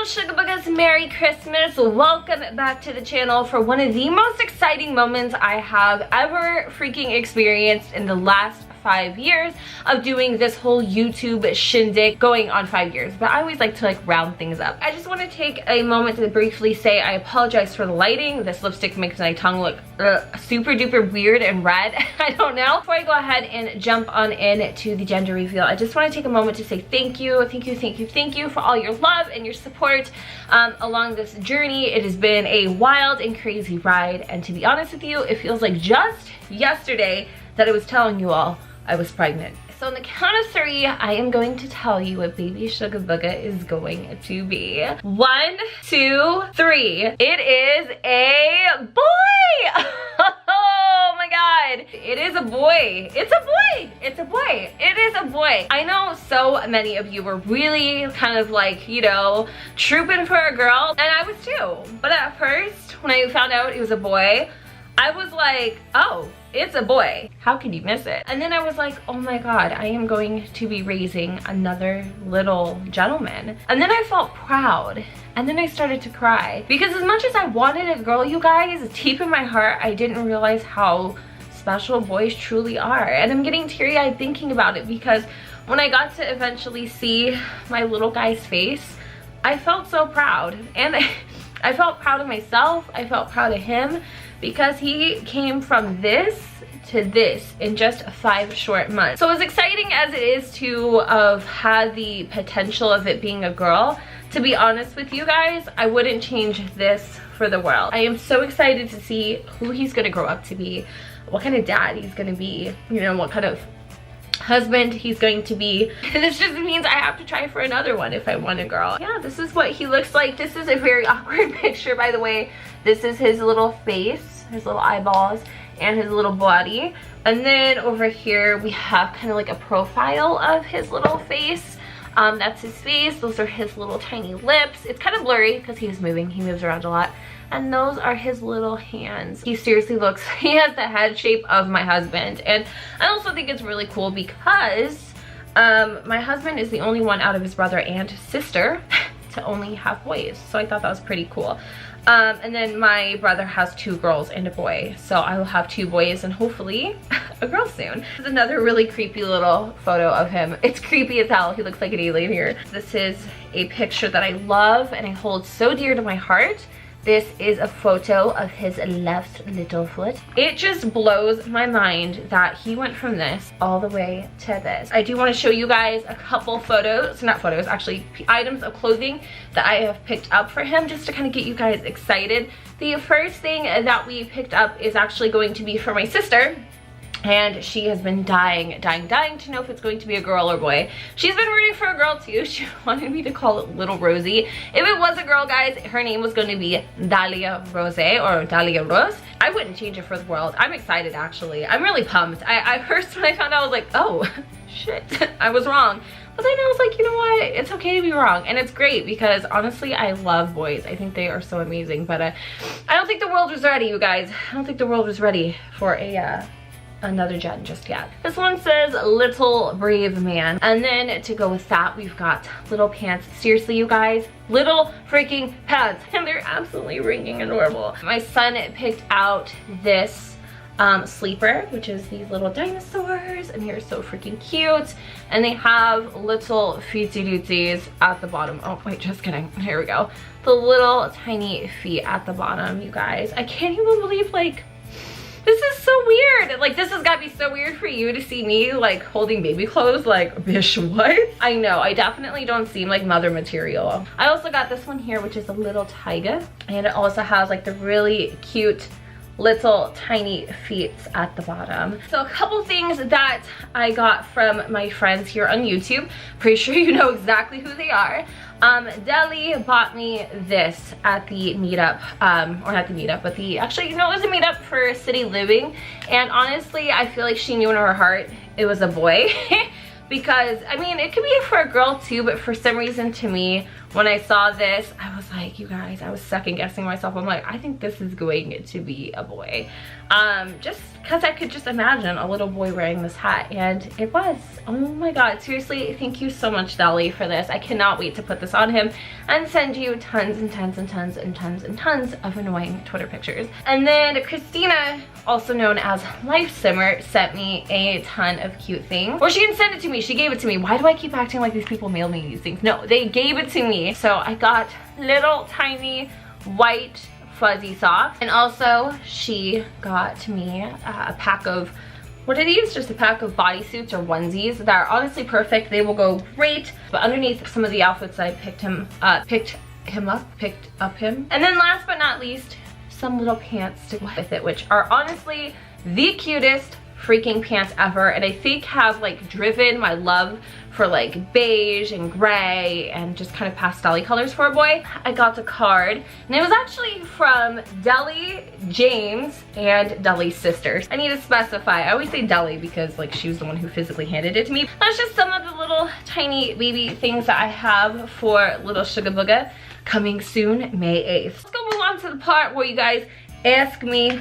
Sugar Buggers, Merry Christmas. Welcome back to the channel for one of the most exciting moments I have ever freaking experienced in the last 5 years of doing this whole YouTube shindig, going on 5 years, but I always like to like round things up. I just want to take a moment to briefly say I apologize for the lighting. This lipstick makes my tongue look super duper weird and red. I don't know. Before I go ahead and jump on in to the gender reveal, I just want to take a moment to say thank you for all your love and your support along this journey. It has been a wild and crazy ride, and to be honest with you, it feels like just yesterday that I was telling you all I was pregnant. So on the count of 3, I am going to tell you what baby Sugar Bugga is going to be. 1, 2, 3. It is a boy! Oh my god. It is a boy. It's a boy. It's a boy. It is a boy. I know so many of you were really kind of like, you know, trooping for a girl, and I was too. But at first, when I found out it was a boy, I was like, oh, it's a boy. How could you miss it? And then I was like, oh my god, I am going to be raising another little gentleman. And then I felt proud. And then I started to cry. Because as much as I wanted a girl, you guys, deep in my heart, I didn't realize how special boys truly are. And I'm getting teary-eyed thinking about it, because when I got to eventually see my little guy's face, I felt so proud. And I felt proud of myself. I felt proud of him, because he came from this to this in just 5 short months. So as exciting as it is to have had the potential of it being a girl, to be honest with you guys, I wouldn't change this for the world. I am so excited to see who he's gonna grow up to be, what kind of dad he's gonna be, you know, what kind of husband he's going to be. This just means I have to try for another one if I want a girl. Yeah, this is what he looks like. This is a very awkward picture, by the way. This is his little face, his little eyeballs, and his little body. And then over here we have kind of like a profile of his little face. That's his face. Those are his little tiny lips. It's kind of blurry because he's moving. He moves around a lot. And those are his little hands. He seriously looks, he has the head shape of my husband. And I also think it's really cool because my husband is the only one out of his brother and sister to only have boys. So I thought that was pretty cool. And then my brother has 2 girls and a boy. So I will have 2 boys and hopefully a girl soon. This is another really creepy little photo of him. It's creepy as hell. He looks like an alien here. This is a picture that I love and I hold so dear to my heart. This is a photo of his left little foot. It just blows my mind that he went from this all the way to this. I do want to show you guys a couple photos, not photos, actually items of clothing that I have picked up for him just to kind of get you guys excited. The first thing that we picked up is actually going to be for my sister. And she has been dying to know if it's going to be a girl or boy. She's been rooting for a girl too. She wanted me to call it Little Rosie. If it was a girl, guys, her name was going to be Dahlia Rose or Dahlia Rose. I wouldn't change it for the world. I'm excited, actually. I'm really pumped. I first, when I found out, I was like, oh, shit, I was wrong. But then I was like, you know what? It's okay to be wrong. And it's great because honestly, I love boys. I think they are so amazing. But I don't think the world was ready, you guys. I don't think the world was ready for another gen just yet. This one says Little Brave Man, and then to go with that we've got little pants. Seriously, you guys, little freaking pants, and they're absolutely ringing adorable. My son picked out this sleeper, which is these little dinosaurs, and they're so freaking cute, and they have little feetsy dootsies at the bottom. Oh wait, just kidding, here we go. The little tiny feet at the bottom, you guys. I can't even believe, like, this is so weird. Like, this has got to be so weird for you to see me like holding baby clothes. Like, bish, what? I know, I definitely don't seem like mother material. I also got this one here, which is a little tiger, and it also has like the really cute little tiny feet at the bottom. So a couple things that I got from my friends here on YouTube. Pretty sure you know exactly who they are. Deli bought me this at the meetup, or not the meetup, but actually, you know, it was a meetup for City Living. And honestly, I feel like she knew in her heart it was a boy. Because, I mean, it could be for a girl too, but for some reason to me, when I saw this, I was like, you guys, I was second guessing myself. I'm like, I think this is going to be a boy. Just because I could just imagine a little boy wearing this hat, and it was. Oh my god, seriously, thank you so much, Dolly, for this. I cannot wait to put this on him and send you tons and tons and tons and tons and tons of annoying Twitter pictures. And then Christina, also known as Life Simmer, sent me a ton of cute things. Or she didn't send it to me, she gave it to me. Why do I keep acting like these people mail me these things? No, they gave it to me. So I got little tiny white fuzzy socks, and also she got me a pack of, what are these? Just a pack of bodysuits or onesies that are honestly perfect. They will go great, but underneath some of the outfits I picked up him. And then last but not least, some little pants to go with it, which are honestly the cutest freaking pants ever, and I think have like driven my love for like beige and gray and just kind of pastel-y colors for a boy. I got a card, and it was actually from Deli, James, and Deli's sisters. I need to specify, I always say Deli because like she was the one who physically handed it to me. That's just some of the little tiny baby things that I have for little SUGA Booga, coming soon, May 8th. Let's go move on to the part where you guys asked me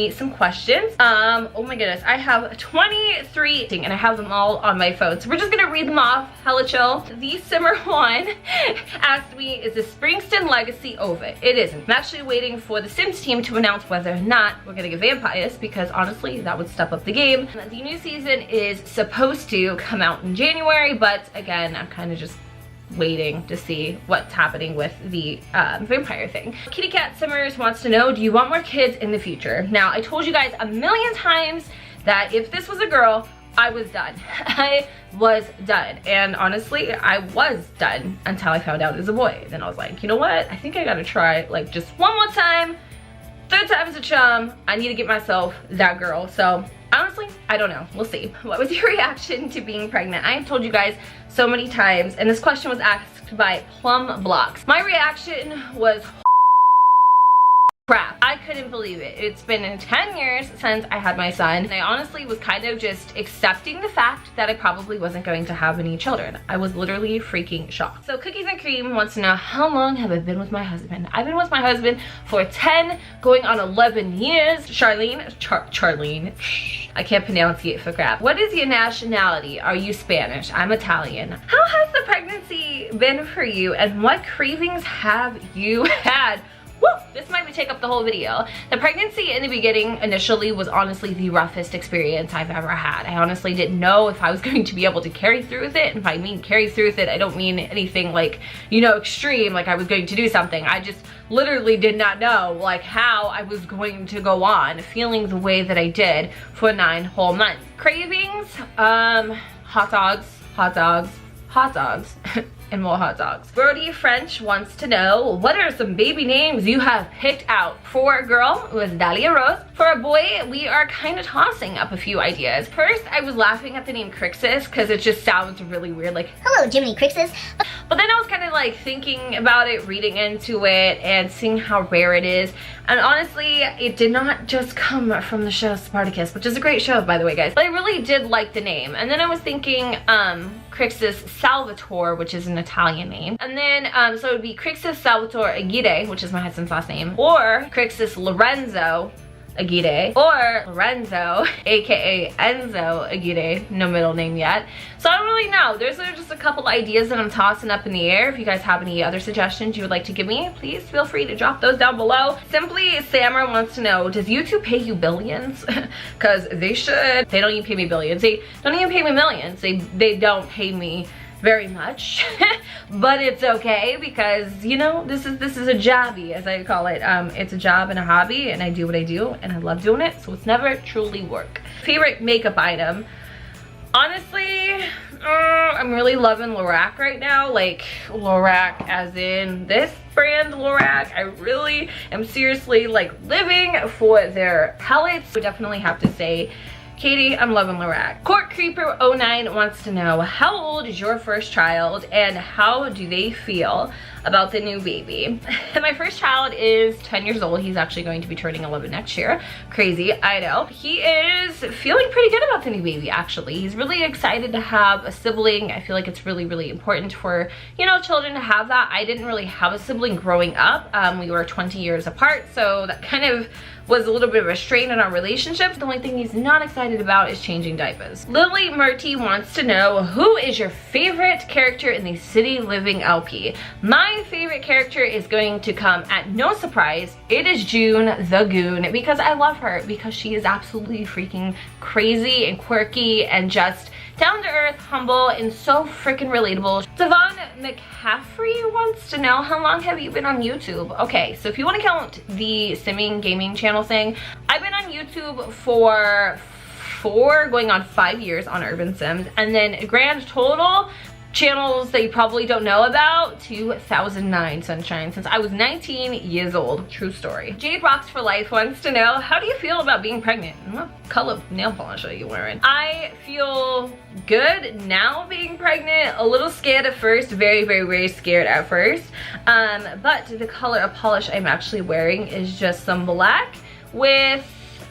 some questions. Oh my goodness, I have 23 and I have them all on my phone, so we're just gonna read them off hella chill. The Simmer one asked me, is the Springsteen legacy over? It isn't. I'm actually waiting for the Sims team to announce whether or not we're gonna get vampires, because honestly that would step up the game. The new season is supposed to come out in January, but again, I'm kind of just waiting to see what's happening with the vampire thing. Kitty Cat Simmers wants to know, do you want more kids in the future? Now, I told you guys a million times that if this was a girl, I was done. I was done. And honestly, I was done until I found out it was a boy. Then I was like, you know what? I think I gotta try like just one more time. Third time's a charm. I need to get myself that girl. So honestly, I don't know. We'll see. What was your reaction to being pregnant? I have told you guys so many times, and this question was asked by Plum Blocks. My reaction was crap. I couldn't believe it. It's been 10 years since I had my son, and I honestly was kind of just accepting the fact that I probably wasn't going to have any children. I was literally freaking shocked. So Cookies and Cream wants to know, how long have I been with my husband? I've been with my husband for 10, going on 11 years. Charlene, I can't pronounce it for crap. What is your nationality? Are you Spanish? I'm Italian. How has the pregnancy been for you, and what cravings have you had? Woo! This might take up the whole video. The pregnancy in the beginning initially was honestly the roughest experience I've ever had. I honestly didn't know if I was going to be able to carry through with it. And if I mean carry through with it, I don't mean anything like, you know, extreme, like I was going to do something. I just literally did not know like how I was going to go on feeling the way that I did for 9 whole months. Cravings, hot dogs, and more hot dogs. Brody French wants to know, what are some baby names you have picked out? For a girl, it was Dahlia Rose. For a boy, we are kind of tossing up a few ideas. First, I was laughing at the name Crixus because it just sounds really weird, like, hello Jiminy Crixus. But then I was kind of like thinking about it, reading into it, and seeing how rare it is. And honestly, it did not just come from the show Spartacus, which is a great show, by the way, guys. But I really did like the name. And then I was thinking, Crixus Salvatore, which is an Italian name. And then, so it would be Crixus Salvatore Aguirre, which is my husband's last name, or Crixus Lorenzo Aguirre, or Lorenzo, aka Enzo Aguirre, no middle name yet. So I don't really know. There's just a couple ideas that I'm tossing up in the air. If you guys have any other suggestions you would like to give me, please feel free to drop those down below. Simply Sammer wants to know, does YouTube pay you billions? Because they should. They don't even pay me billions. They don't even pay me millions. They don't pay me very much, but it's okay because, you know, this is a jobby, as I call it. It's a job and a hobby, and I do what I do and I love doing it, so it's never truly work. Favorite makeup item? Honestly, I'm really loving Lorac right now. Like Lorac as in this brand Lorac. I really am seriously like living for their palettes. I definitely have to say, Katie, I'm loving Lorac. Court Creeper 09 wants to know, how old is your first child and how do they feel? about the new baby. My first child is 10 years old. He's actually going to be turning 11 next year. Crazy, I know. He is feeling pretty good about the new baby, actually. He's really excited to have a sibling. I feel like it's really, really important for, you know, children to have that. I didn't really have a sibling growing up. We were 20 years apart, so that kind of was a little bit of a strain in our relationship. The only thing he's not excited about is changing diapers. Lily Murty wants to know, who is your favorite character in the City Living LP? My favorite character is going to come at no surprise. It is June the Goon, because I love her, because she is absolutely freaking crazy and quirky and just down to earth, humble, and so freaking relatable. Devon McCaffrey wants to know, how long have you been on YouTube? Okay, so if you want to count the simming gaming channel thing, I've been on YouTube for 4 going on 5 years on Urban Sims, and then grand total channels that you probably don't know about, 2009 Sunshine, since I was 19 years old. True story. Jade Rocks for Life wants to know, how do you feel about being pregnant? What color nail polish are you wearing? I feel good now being pregnant. A little scared at first, very, very, very scared at first. But the color of polish I'm actually wearing is just some black with,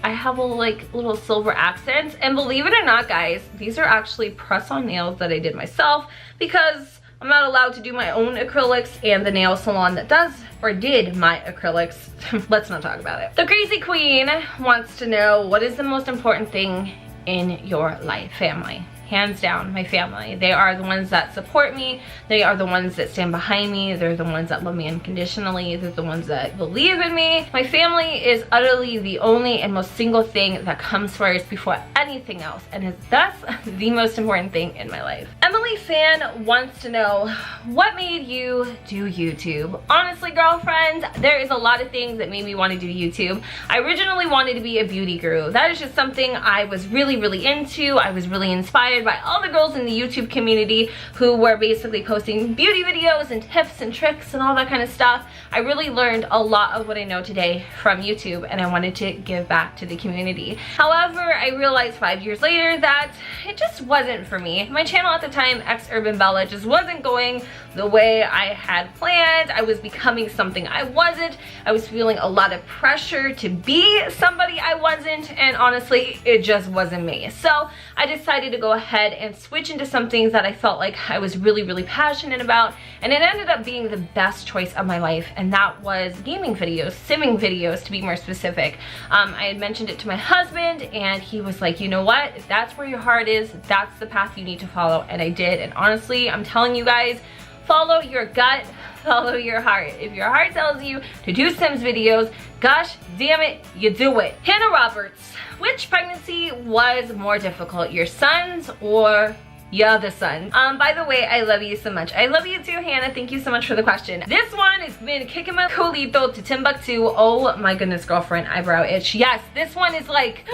I have a little silver accents, and believe it or not, guys, these are actually press-on nails that I did myself, because I'm not allowed to do my own acrylics, and the nail salon that does or did my acrylics, let's not talk about it. The Crazy Queen wants to know, what is the most important thing in your life? Family. Hands down, my family. They are the ones that support me. They are the ones that stand behind me. They're the ones that love me unconditionally. They're the ones that believe in me. My family is utterly the only and most single thing that comes first before anything else, and is thus the most important thing in my life. Emily Fan wants to know, what made you do YouTube? Honestly, girlfriends, there is a lot of things that made me want to do YouTube. I originally wanted to be a beauty guru. That is just something I was really, really into. I was really inspired by all the girls in the YouTube community who were basically posting beauty videos and tips and tricks and all that kind of stuff. I really learned a lot of what I know today from YouTube, and I wanted to give back to the community. However, I realized 5 years later that it just wasn't for me. My channel at the time, Urban Bella, just wasn't going the way I had planned. I was becoming something I wasn't. I was feeling a lot of pressure to be somebody I wasn't, and honestly, it just wasn't me. So I decided to go ahead and switch into something that I felt like I was really, really passionate about, and it ended up being the best choice of my life, and that was gaming videos, simming videos to be more specific. I had mentioned it to my husband, and he was like, you know what, if that's where your heart is, that's the path you need to follow, and I did. And honestly, I'm telling you guys, follow your gut, follow your heart. If your heart tells you to do Sims videos, gosh damn it, you do it. Hannah Roberts, which pregnancy was more difficult, your son's or your other son? By the way, I love you so much. I love you too, Hannah. Thank you so much for the question. This one has been kicking my culito to Timbuktu. Oh my goodness, girlfriend, eyebrow itch. Yes, this one is like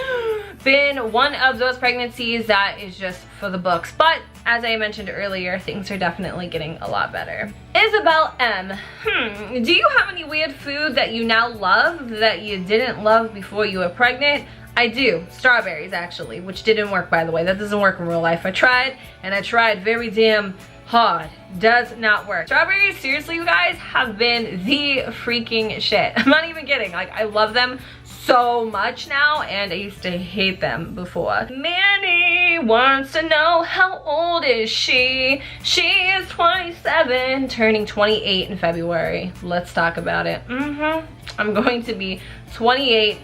been one of those pregnancies that is just for the books. But as I mentioned earlier, things are definitely getting a lot better. Isabel M. Do you have any weird food that you now love that you didn't love before you were pregnant? I do. Strawberries, actually, which didn't work, by the way. That doesn't work in real life. I tried, and I tried very damn hard. Does not work. Strawberries, seriously, you guys, have been the freaking shit. I'm not even kidding. Like, I love them so much now, and I used to hate them before. Manny wants to know, how old is she? She is 27, turning 28 in February. Let's talk about it. I'm going to be 28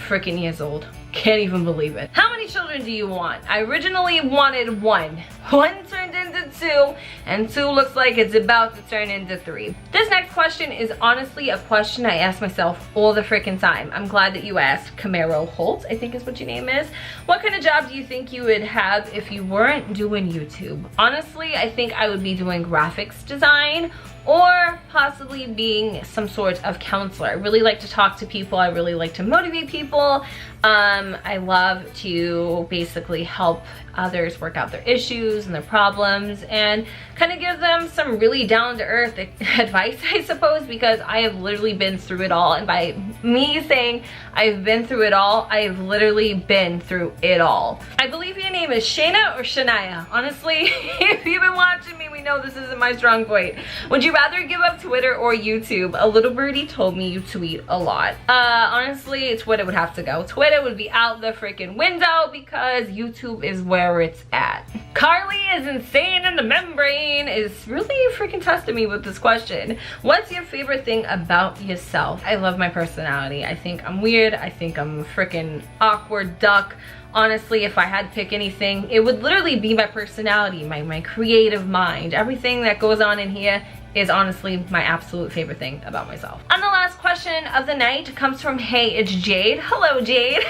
freaking years old. Can't even believe it. How many children do you want? I originally wanted one. One turned into 2, and 2 looks like it's about to turn into 3. This next question is honestly a question I ask myself all the freaking time. I'm glad that you asked. Camaro Holt, I think is what your name is. What kind of job do you think you would have if you weren't doing YouTube? Honestly, I think I would be doing graphics design, or possibly being some sort of counselor. I really like to talk to people. I really like to motivate people. I love to basically help others work out their issues and their problems and kind of give them some really down-to-earth advice, I suppose, because I have literally been through it all. And by me saying I've been through it all, I've literally been through it all. I believe your name is Shayna or Shania. Honestly, if you've been watching me, we know this isn't my strong point. Would you rather give up Twitter or YouTube? A little birdie told me you tweet a lot. Honestly, Twitter would have to go. Twitter would be out the freaking window because YouTube is where it's at. Carly is insane in the membrane is really freaking testing me with this question. What's your favorite thing about yourself? I love my personality. I think I'm weird. I think I'm a freaking awkward duck. Honestly, if I had to pick anything, it would literally be my personality, my creative mind. Everything that goes on in here is honestly my absolute favorite thing about myself. And the last question of the night comes from Hey, it's Jade. Hello, Jade.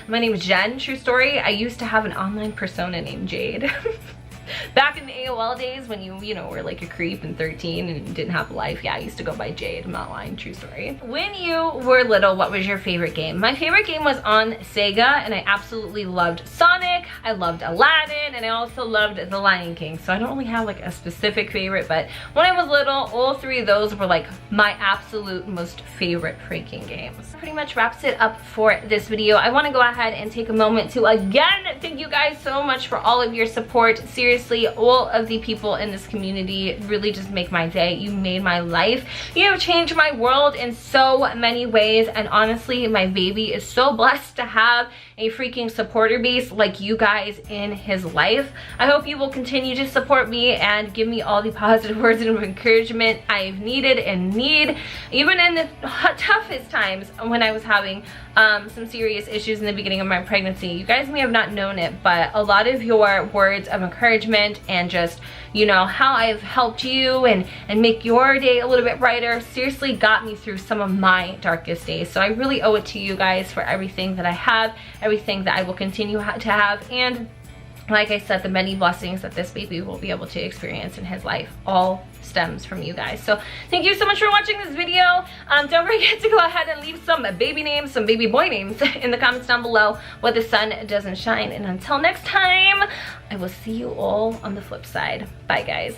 My name is Jen. True story, I used to have an online persona named Jade. Back in the AOL days when you know, were like a creep and 13 and didn't have a life. Yeah, I used to go by Jade. I'm not lying, true story. When you were little, what was your favorite game? My favorite game was on SUGA, and I absolutely loved Sonic. I loved Aladdin, and I also loved The Lion King. So I don't really have like a specific favorite, but when I was little, all three of those were like my absolute most favorite freaking games. Pretty much wraps it up for this video. I want to go ahead and take a moment to again thank you guys so much for all of your support. Seriously, all of the people in this community really just make my day. You made my life. You have changed my world in so many ways, and honestly, my baby is so blessed to have a freaking supporter base like you guys in his life. I hope you will continue to support me and give me all the positive words of encouragement I've needed and need, even in the toughest times when I was having some serious issues in the beginning of my pregnancy. You guys may have not known it, but a lot of your words of encouragement and just, you know, how I've helped you and make your day a little bit brighter seriously got me through some of my darkest days. So I really owe it to you guys for everything that I have, everything that I will continue to have, and like I said, the many blessings that this baby will be able to experience in his life all stems from you guys. So thank you so much for watching this video. Don't forget to go ahead and leave some baby names, some baby boy names in the comments down below where the sun doesn't shine. And until next time, I will see you all on the flip side. Bye, guys.